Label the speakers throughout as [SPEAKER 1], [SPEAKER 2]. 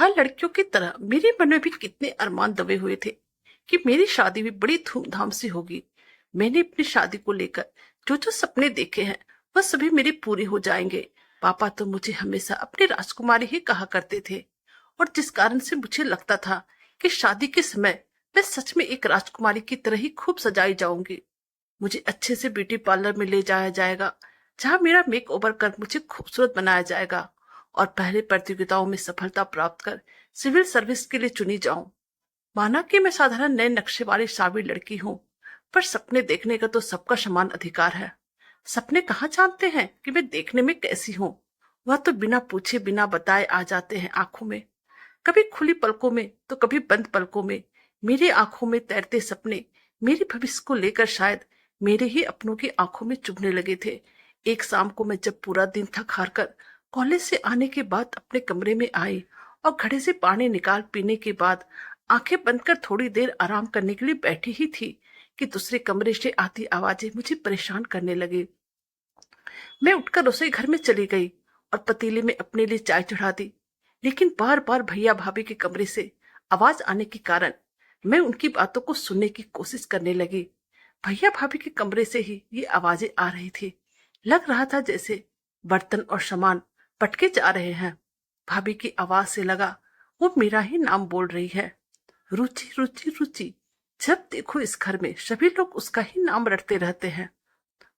[SPEAKER 1] हर लड़कियों की तरह मेरे मन में भी कितने अरमान दबे हुए थे कि मेरी शादी भी बड़ी धूमधाम से होगी। मैंने अपनी शादी को लेकर जो जो सपने देखे हैं वह सभी मेरे पूरे हो जाएंगे। पापा तो मुझे हमेशा अपनी राजकुमारी ही कहा करते थे, और जिस कारण से मुझे लगता था कि शादी के समय मैं सच में एक राजकुमारी की तरह ही खूब सजाई जाऊंगी। मुझे अच्छे से ब्यूटी पार्लर में ले जाया जाएगा, जहां मेरा मेक ओवर कर मुझे खूबसूरत बनाया जाएगा, और पहले प्रतियोगिताओं में सफलता प्राप्त कर सिविल सर्विस के लिए चुनी जाऊं। माना कि मैं साधारण नए नक्शे वाली सावी लड़की हूं, पर सपने देखने का तो सबका समान अधिकार है। सपने कहाँ जानते हैं कि मैं देखने में कैसी हूं। वह तो बिना पूछे बिना बताए आ जाते हैं आंखों में, कभी खुली पलकों में तो कभी बंद पलकों में। मेरी आंखों में तैरते सपने मेरे भविष्य को लेकर शायद मेरे ही अपनों की आंखों में चुभने लगे थे। एक शाम को मैं जब पूरा दिन थक हार कर कॉलेज से आने के बाद अपने कमरे में आई और घड़े से पानी निकाल पीने के बाद आंखें बंद कर थोड़ी देर आराम करने के लिए बैठी ही थी कि दूसरे कमरे से आती आवाजें मुझे परेशान करने लगी। मैं उठकर रसोई घर में चली गई और पतीले में अपने लिए चाय चढ़ा दी, लेकिन बार बार भैया भाभी के कमरे से आवाज आने के कारण मैं उनकी बातों को सुनने की कोशिश करने लगी। भैया भाभी के कमरे से ही ये आवाजें आ रही थी। लग रहा था जैसे बर्तन और सामान पटके जा रहे हैं। भाभी की आवाज से लगा वो मेरा ही नाम बोल रही है, रुचि रुचि रुचि। जब देखो इस घर में सभी लोग उसका ही नाम रटते रहते हैं।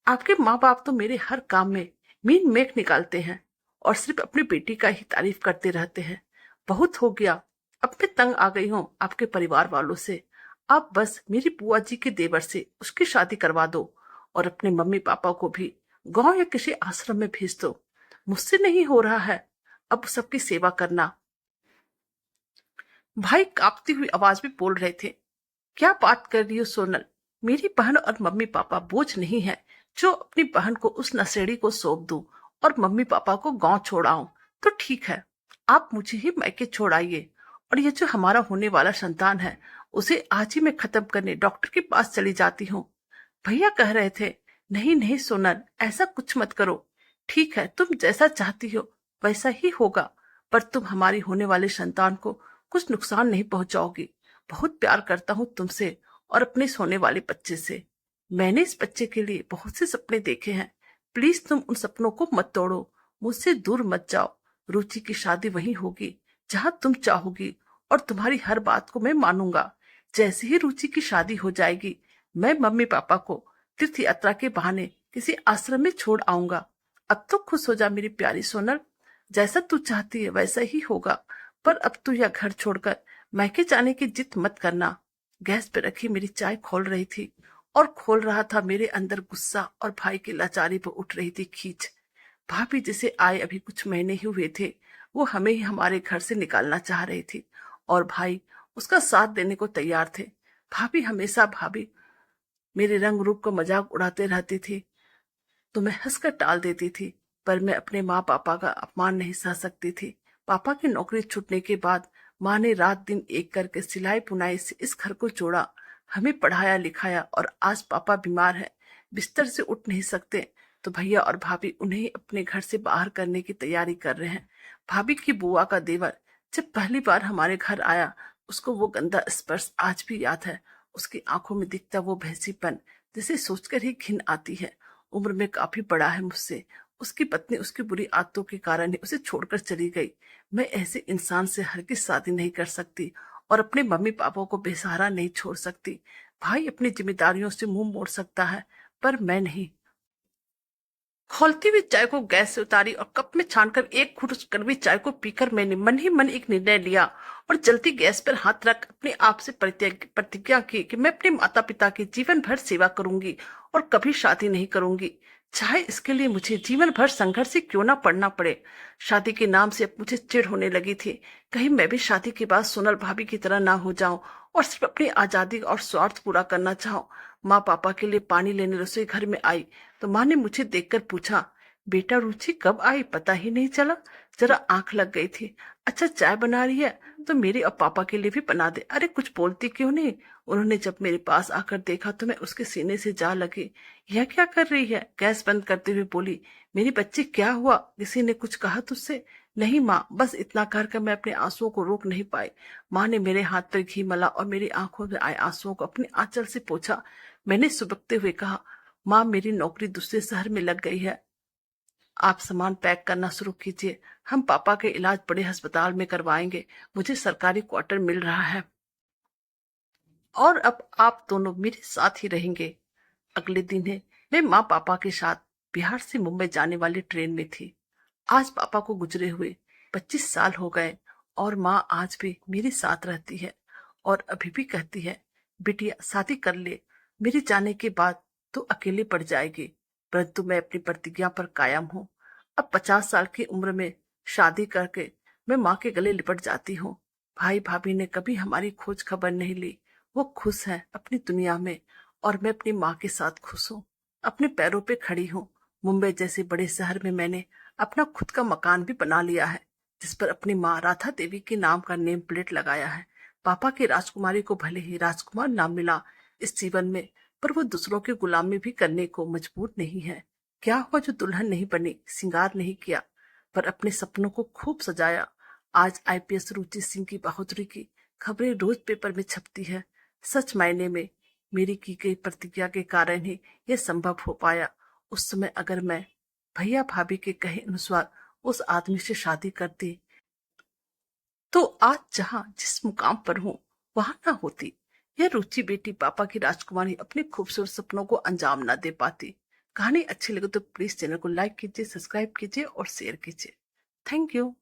[SPEAKER 1] आपके माँ बाप तो मेरे हर काम में मीन मेख निकालते हैं और सिर्फ अपनी बेटी का ही तारीफ करते रहते हैं। बहुत हो गया, अब मैं तंग आ गई हूँ आपके परिवार वालों से। आप बस मेरी बुआ जी के देवर से उसकी शादी करवा दो और अपने मम्मी पापा को भी गांव या किसी आश्रम में भेज दो। मुझसे नहीं हो रहा है अब सबकी सेवा करना। भाई कांपती हुई आवाज में बोल रहे थे, क्या बात कर रही हो सोनल। मेरी बहन और मम्मी पापा बोझ नहीं है जो अपनी बहन को उस नशेड़ी को सौंप दूं और मम्मी पापा को गांव छोड़ाऊं। तो ठीक है, आप मुझे ही मैके छोड़ाइए, और ये जो हमारा होने वाला संतान है उसे आज ही मैं खत्म करने डॉक्टर के पास चली जाती हूँ। भैया कह रहे थे, नहीं नहीं सोनल, ऐसा कुछ मत करो। ठीक है, तुम जैसा चाहती हो वैसा ही होगा, पर तुम हमारी होने वाले संतान को कुछ नुकसान नहीं पहुंचाओगी। बहुत प्यार करता हूं तुमसे और अपने सोने वाले बच्चे से। मैंने इस बच्चे के लिए बहुत से सपने देखे हैं। प्लीज तुम उन सपनों को मत तोड़ो, मुझसे दूर मत जाओ। रुचि की शादी वहीं होगी जहां तुम चाहोगी, और तुम्हारी हर बात को मैं मानूंगा। जैसे ही रुचि की शादी हो जाएगी मैं मम्मी पापा को तीर्थ यात्रा के बहाने किसी आश्रम में छोड़ आऊंगा। अब तो खुश हो जा मेरी प्यारी सोनल, जैसा तू चाहती है वैसा ही होगा। पर अब तू यह घर छोड़कर मैके जाने की जिद मत करना। गैस पे रखी मेरी चाय खोल रही थी और खोल रहा था मेरे अंदर गुस्सा, और भाई की लाचारी पर उठ रही थी खींच। भाभी जिसे आए अभी कुछ महीने ही हुए थे, वो हमें ही हमारे घर से निकालना चाह रही थी, और भाई उसका साथ देने को तैयार थे। भाभी मेरे रंग रूप का मजाक उड़ाते रहती थी तो मैं हंसकर टाल देती थी, पर मैं अपने माँ पापा का अपमान नहीं सह सकती थी। पापा की नौकरी छूटने के बाद माँ ने रात दिन एक करके सिलाई बुनाई से इस घर को जोड़ा, हमें पढ़ाया लिखाया, और आज पापा बीमार है, बिस्तर से उठ नहीं सकते, तो भैया और भाभी उन्हें अपने घर से बाहर करने की तैयारी कर रहे हैं। भाभी की बुआ का देवर जब पहली बार हमारे घर आया, उसको वो गंदा स्पर्श आज भी याद है। उसकी आंखों में दिखता वो भैंसीपन जिसे सोचकर ही घिन आती है। उम्र में काफी बड़ा है मुझसे। उसकी पत्नी उसकी बुरी आदतों के कारण ही उसे छोड़कर चली गई। मैं ऐसे इंसान से हरगिज शादी नहीं कर सकती और अपने मम्मी पापा को बेसहारा नहीं छोड़ सकती। भाई अपनी जिम्मेदारियों से मुंह मोड़ सकता है, पर मैं नहीं। खौलती हुई चाय को गैस से उतारी और कप में छानकर एक घूंट उस कड़वी चाय को पीकर मैंने मन ही मन एक निर्णय लिया और जलती गैस पर हाथ रख अपने आप से प्रतिज्ञा की कि मैं अपने माता पिता की जीवन भर सेवा करूंगी और कभी शादी नहीं करूंगी, चाहे इसके लिए मुझे जीवन भर संघर्ष ही क्यों ना पड़ना पड़े। शादी के नाम से अब मुझे चिढ़ होने लगी थी, कहीं मैं भी शादी के बाद सोनल भाभी की तरह ना हो जाऊं और सिर्फ अपनी आजादी और स्वार्थ पूरा करना चाहूं। माँ पापा के लिए पानी लेने रसोई घर में आई तो माँ ने मुझे देखकर पूछा, बेटा रुचि कब आई पता ही नहीं चला, जरा आंख लग गई थी। अच्छा चाय बना रही है तो मेरे और पापा के लिए भी बना दे। अरे कुछ बोलती क्यों नहीं। उन्होंने जब मेरे पास आकर देखा तो मैं उसके सीने से जा लगी। यह क्या कर रही है। गैस बंद करते हुए बोली, मेरी बच्ची क्या हुआ, किसी ने कुछ कहा तुझसे। नहीं माँ, बस इतना कहकर मैं अपने आंसुओं को रोक नहीं पाई। माँ ने मेरे हाथ पर घी मला और मेरी आंखों में आए आंसुओं को अपने आंचल से पोंछा। मैंने सुबकते हुए कहा, माँ मेरी नौकरी दूसरे शहर में लग गई है। आप सामान पैक करना शुरू कीजिए। हम पापा के इलाज बड़े अस्पताल में करवाएंगे। मुझे सरकारी क्वार्टर मिल रहा है और अब आप दोनों मेरे साथ ही रहेंगे। अगले दिन है मैं माँ पापा के साथ बिहार से मुंबई जाने वाली ट्रेन में थी। आज पापा को गुजरे हुए 25 साल हो गए और माँ आज भी मेरे साथ रहती है और अभी भी कहती है, बिटिया शादी कर ले, मेरे जाने के बाद तो अकेले पड़ जाएगी। परंतु मैं अपनी प्रतिज्ञा पर कायम हूँ। अब 50 साल की उम्र में शादी करके मैं माँ के गले लिपट जाती हूँ। भाई भाभी ने कभी हमारी खोज खबर नहीं ली। वो खुश है अपनी दुनिया में और मैं अपनी माँ के साथ खुश हूँ। अपने पैरों पे खड़ी हूँ। मुंबई जैसे बड़े शहर में मैंने अपना खुद का मकान भी बना लिया है, जिस पर अपनी माँ राधा देवी के नाम का नेम प्लेट लगाया है। पापा की राजकुमारी को भले ही राजकुमार नाम मिला इस जीवन में, पर वो दूसरों की गुलामी भी करने को मजबूर नहीं है। क्या हुआ जो दुल्हन नहीं बनी, श्रृंगार नहीं किया, पर अपने सपनों को खूब सजाया। आज आईपीएस रुचि सिंह की बहादुरी की खबरें रोज पेपर में छपती है। सच मायने में मेरी की गई प्रतिज्ञा के कारण ही यह संभव हो पाया। उस समय अगर मैं भैया भाभी के कहे अनुसार उस आदमी से शादी करती तो आज जहां जिस मुकाम पर हूं वहां ना होती। यह रुचि बेटी पापा की राजकुमारी अपने खूबसूरत सपनों को अंजाम ना दे पाती। कहानी अच्छी लगे तो प्लीज चैनल को लाइक कीजिए, सब्सक्राइब कीजिए और शेयर कीजिए। Thank you.